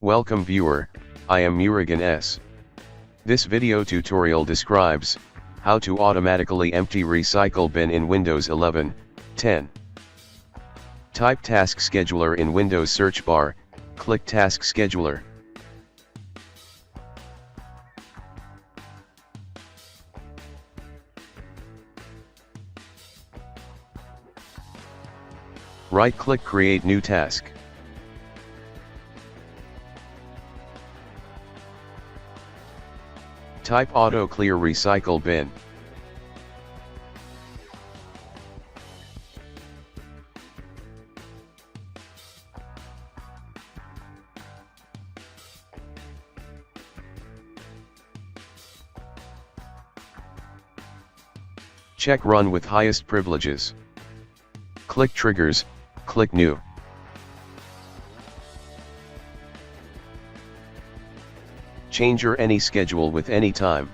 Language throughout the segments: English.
Welcome viewer, I am Murugan S. This video tutorial describes how to automatically empty recycle bin in Windows 11, 10. Type Task Scheduler in Windows search bar, click Task Scheduler. Right-click Create New Task. Type Auto Clear Recycle Bin. Check Run with highest privileges. Click Triggers, click New. Change your any schedule with any time.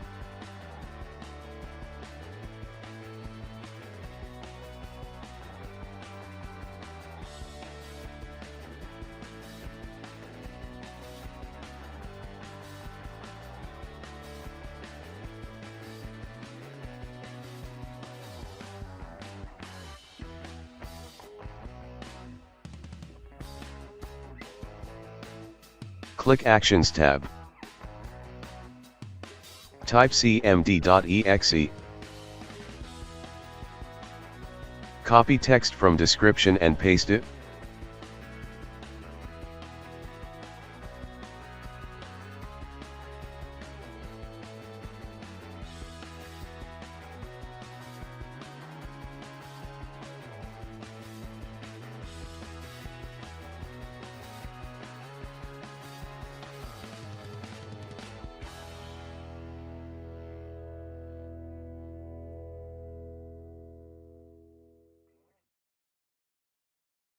Click Actions tab. Type cmd.exe. Copy text from description and paste it.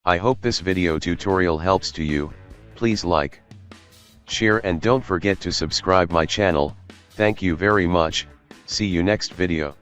I hope this video tutorial helps to you. Please like, share and don't forget to subscribe my channel. Thank you very much. See you next video.